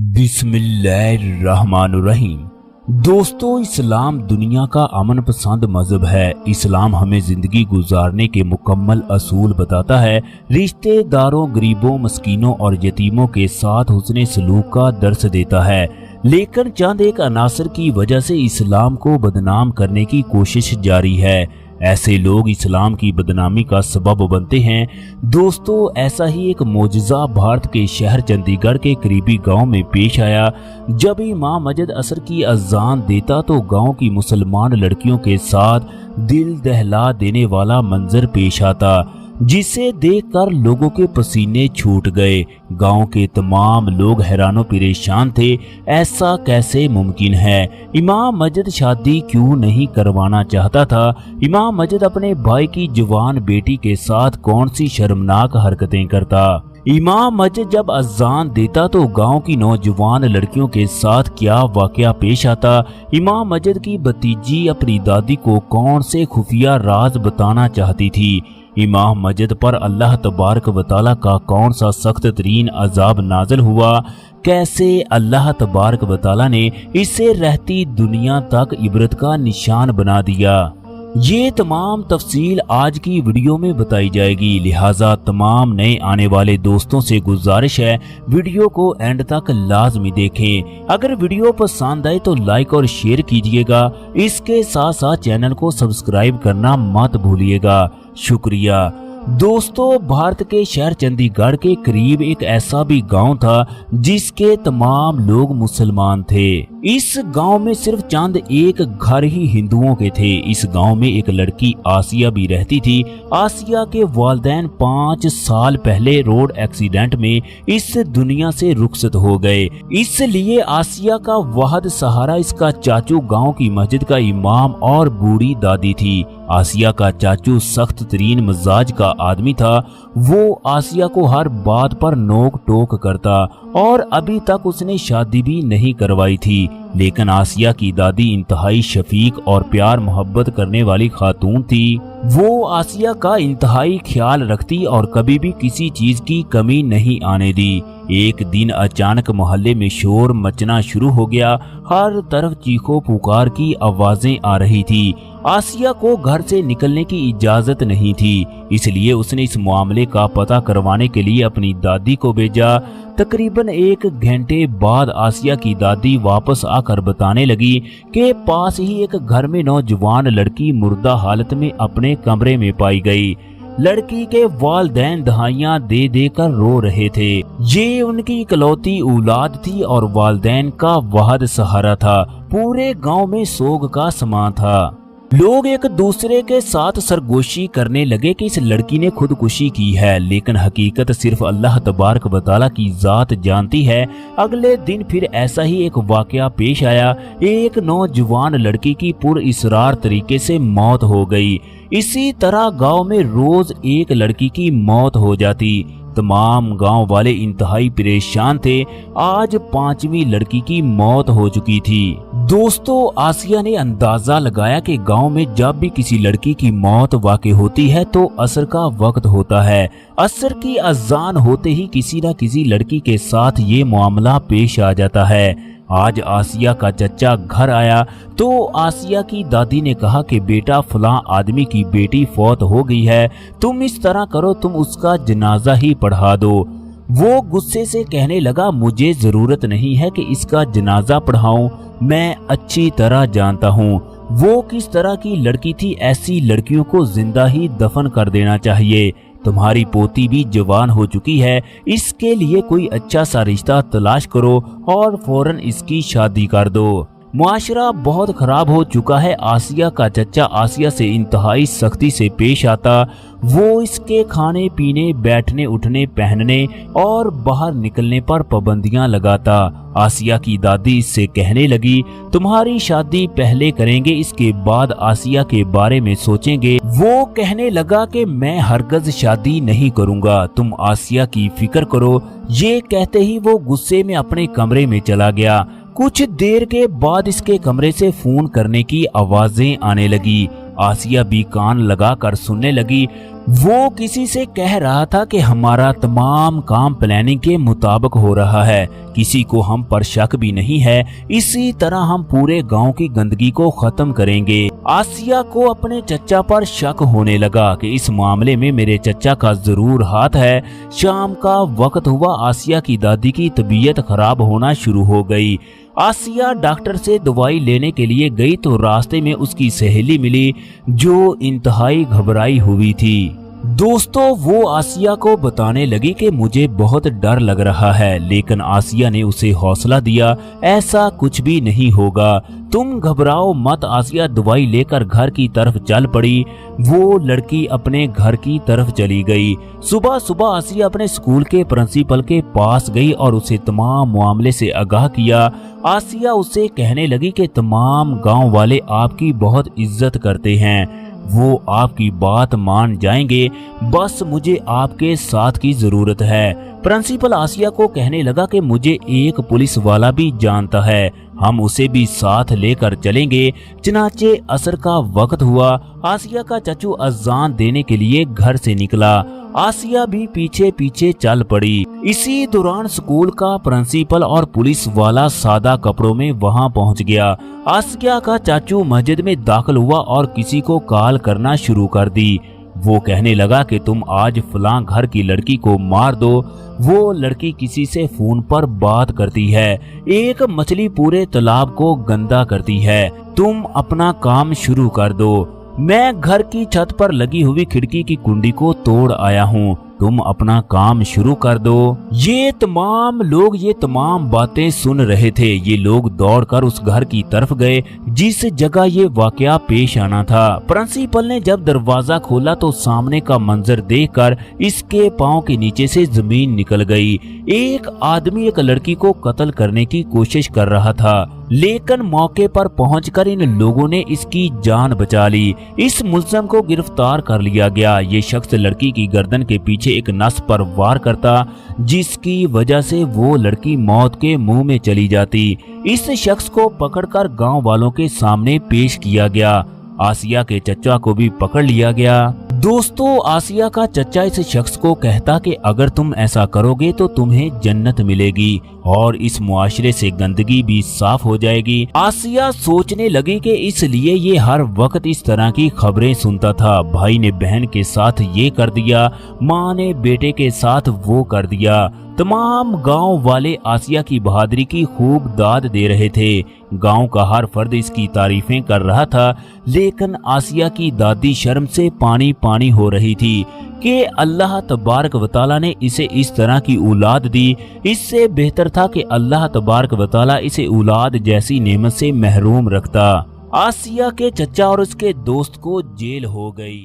बिस्मिल्लाहिर्रहमानुर्रहीम। दोस्तों, इस्लाम दुनिया का अमन पसंद मजहब है। इस्लाम हमें जिंदगी गुजारने के मुकम्मल असूल बताता है। रिश्तेदारों, गरीबों, मस्कीनों और यतीमों के साथ हुस्ने सलूक का दर्स देता है। लेकिन चंद एक अनासर की वजह से इस्लाम को बदनाम करने की कोशिश जारी है। ऐसे लोग इस्लाम की बदनामी का सबब बनते हैं। दोस्तों, ऐसा ही एक मोजज़ा भारत के शहर चंडीगढ़ के करीबी गांव में पेश आया। जब इमाम मस्जिद असर की अजान देता तो गांव की मुसलमान लड़कियों के साथ दिल दहला देने वाला मंजर पेश आता, जिसे देखकर लोगों के पसीने छूट गए। गांव के तमाम लोग हैरानो परेशान थे। ऐसा कैसे मुमकिन है? इमाम मस्जिद शादी क्यों नहीं करवाना चाहता था? इमाम मस्जिद अपने भाई की जवान बेटी के साथ कौन सी शर्मनाक हरकतें करता? इमाम मस्जिद जब अजान देता तो गांव की नौजवान लड़कियों के साथ क्या वाकया पेश आता? इमाम मस्जिद की भतीजी अपनी दादी को कौन से खुफिया राज बताना चाहती थी? इमाम मस्जिद पर अल्लाह तबारक व तआला का कौन सा सख्त तरीन अजाब नाज़िल हुआ? कैसे अल्लाह तबारक व तआला ने इसे रहती दुनिया तक इबरत का निशान बना दिया? ये तमाम तफसील आज की वीडियो में बताई जाएगी। लिहाजा तमाम नए आने वाले दोस्तों से गुजारिश है, वीडियो को एंड तक लाजमी देखें। अगर वीडियो पसंद आए तो लाइक और शेयर कीजिएगा। इसके साथ साथ चैनल को सब्सक्राइब करना मत भूलिएगा। शुक्रिया। दोस्तों, भारत के शहर चंडीगढ़ के करीब एक ऐसा भी गांव था जिसके तमाम लोग मुसलमान थे। इस गांव में सिर्फ चंद एक घर ही हिंदुओं के थे। इस गांव में एक लड़की आसिया भी रहती थी। आसिया के वालिदैन 5 साल पहले रोड एक्सीडेंट में इस दुनिया से रुखसत हो गए। इसलिए आसिया का वाहिद सहारा इसका चाचू गांव की मस्जिद का इमाम और बूढ़ी दादी थी। आसिया का चाचू सख्त तरीन मिजाज का आदमी था। वो आसिया को हर बात पर नोक टोक करता और अभी तक उसने शादी भी नहीं करवाई थी। लेकिन आसिया की दादी इंतहाई शफीक और प्यार मोहब्बत करने वाली खातून थी। वो आसिया का इंतहाई ख्याल रखती और कभी भी किसी चीज की कमी नहीं आने दी। एक दिन अचानक मोहल्ले में शोर मचना शुरू हो गया। हर तरफ चीखों पुकार की आवाजें आ रही थी। आसिया को घर से निकलने की इजाजत नहीं थी, इसलिए उसने इस मामले का पता करवाने के लिए अपनी दादी को भेजा। तकरीबन 1 घंटे बाद आसिया की दादी वापस आकर बताने लगी कि पास ही एक घर में नौजवान लड़की मुर्दा हालत में अपने कमरे में पाई गई। लड़की के वालिदैन दहाइयां दे दे कर रो रहे थे। ये उनकी इकलौती औलाद थी और वालिदैन का वाहिद सहारा था। पूरे गांव में सोग का समा था। लोग एक दूसरे के साथ सरगोशी करने लगे कि इस लड़की ने खुदकुशी की है, लेकिन हकीकत सिर्फ अल्लाह तबारक व तआला की जात जानती है। अगले दिन फिर ऐसा ही एक वाकया पेश आया। एक नौजवान लड़की की पुरइसरार तरीके से मौत हो गई। इसी तरह गांव में रोज एक लड़की की मौत हो जाती। तमाम गांव वाले इंतहाई परेशान थे। आज 5वीं लड़की की मौत हो चुकी थी। दोस्तों, आसिया ने अंदाजा लगाया कि गांव में जब भी किसी लड़की की मौत वाक़ई होती है तो असर का वक्त होता है। असर की अजान होते ही किसी न किसी लड़की के साथ ये मामला पेश आ जाता है। आज आसिया का चचा घर आया तो आसिया की दादी ने कहा कि बेटा, फलां आदमी की बेटी फौत हो गई है। तुम इस तरह करो, तुम उसका जनाजा ही पढ़ा दो। वो गुस्से से कहने लगा, मुझे जरूरत नहीं है कि इसका जनाजा पढ़ाऊं। मैं अच्छी तरह जानता हूँ वो किस तरह की लड़की थी। ऐसी लड़कियों को जिंदा ही दफन कर देना चाहिए। तुम्हारी पोती भी जवान हो चुकी है, इसके लिए कोई अच्छा सा रिश्ता तलाश करो और फौरन इसकी शादी कर दो। मुआशरा बहुत खराब हो चुका है। आसिया का चचा आसिया से इंतहाई सख्ती से पेश आता। वो इसके खाने पीने, बैठने उठने, पहनने और बाहर निकलने पर पाबंदियां लगाता। आसिया की दादी इससे कहने लगी, तुम्हारी शादी पहले करेंगे, इसके बाद आसिया के बारे में सोचेंगे। वो कहने लगा कि मैं हरगज शादी नहीं करूंगा, तुम आसिया की फिक्र करो। ये कहते ही वो गुस्से में अपने कमरे में चला गया। कुछ देर के बाद इसके कमरे से फोन करने की आवाजें आने लगी। आसिया भी कान लगाकर सुनने लगी। वो किसी से कह रहा था कि हमारा तमाम काम प्लानिंग के मुताबिक हो रहा है, किसी को हम पर शक भी नहीं है, इसी तरह हम पूरे गांव की गंदगी को खत्म करेंगे। आसिया को अपने चचा पर शक होने लगा कि इस मामले में मेरे चचा का जरूर हाथ है। शाम का वक्त हुआ, आसिया की दादी की तबीयत खराब होना शुरू हो गई। आसिया डॉक्टर से दवाई लेने के लिए गई तो रास्ते में उसकी सहेली मिली जो इंतहाई घबराई हुई थी। दोस्तों, वो आसिया को बताने लगी कि मुझे बहुत डर लग रहा है, लेकिन आसिया ने उसे हौसला दिया, ऐसा कुछ भी नहीं होगा, तुम घबराओ मत। आसिया दवाई लेकर घर की तरफ चल पड़ी। वो लड़की अपने घर की तरफ चली गई। सुबह सुबह आसिया अपने स्कूल के प्रिंसिपल के पास गई और उसे तमाम मामले से आगाह किया। आसिया उसे कहने लगी कि तमाम गांव वाले आपकी बहुत इज्जत करते हैं, वो आपकी बात मान जाएंगे, बस मुझे आपके साथ की जरूरत है। प्रिंसिपल आसिया को कहने लगा कि मुझे एक पुलिस वाला भी जानता है, हम उसे भी साथ लेकर चलेंगे। चनाचे असर का वक्त हुआ। आसिया का चचू अजान देने के लिए घर से निकला। आसिया भी पीछे पीछे चल पड़ी। इसी दौरान स्कूल का प्रिंसिपल और पुलिस वाला सादा कपड़ों में वहां पहुंच गया। आसिया का चाचू मस्जिद में दाखिल हुआ और किसी को कॉल करना शुरू कर दी। वो कहने लगा कि तुम आज फलां घर की लड़की को मार दो। वो लड़की किसी से फोन पर बात करती है, एक मछली पूरे तालाब को गंदा करती है, तुम अपना काम शुरू कर दो। मैं घर की छत पर लगी हुई खिड़की की कुंडी को तोड़ आया हूँ, तुम अपना काम शुरू कर दो। ये तमाम बातें सुन रहे थे। ये लोग दौड़कर उस घर की तरफ गए जिस जगह ये वाकया पेश आना था। प्रिंसिपल ने जब दरवाजा खोला तो सामने का मंजर देखकर इसके पांव के नीचे से जमीन निकल गई। एक आदमी एक लड़की को कत्ल करने की कोशिश कर रहा था, लेकिन मौके पर पहुंचकर इन लोगों ने इसकी जान बचा ली। इस मुलजिम को गिरफ्तार कर लिया गया। ये शख्स लड़की की गर्दन के पीछे एक नस पर वार करता, जिसकी वजह से वो लड़की मौत के मुंह में चली जाती। इस शख्स को पकड़कर गांव वालों के सामने पेश किया गया। आसिया के चचा को भी पकड़ लिया गया। दोस्तों, आसिया का चचा इस शख्स को कहता कि अगर तुम ऐसा करोगे तो तुम्हें जन्नत मिलेगी और इस मुआशरे से गंदगी भी साफ हो जाएगी। आसिया सोचने लगी कि इसलिए ये हर वक्त इस तरह की खबरें सुनता था। भाई ने बहन के साथ ये कर दिया, माँ ने बेटे के साथ वो कर दिया। तमाम गांव वाले आसिया की बहादुरी की खूब दाद दे रहे थे। गांव का हर फर्द इसकी तारीफें कर रहा था, लेकिन आसिया की दादी शर्म से पानी पानी हो रही थी कि अल्लाह तबारक व तआला ने इसे इस तरह की औलाद दी। इससे बेहतर था कि अल्लाह तबारक व तआला इसे औलाद जैसी नेमत से महरूम रखता। आसिया के चचा और उसके दोस्त को जेल हो गई।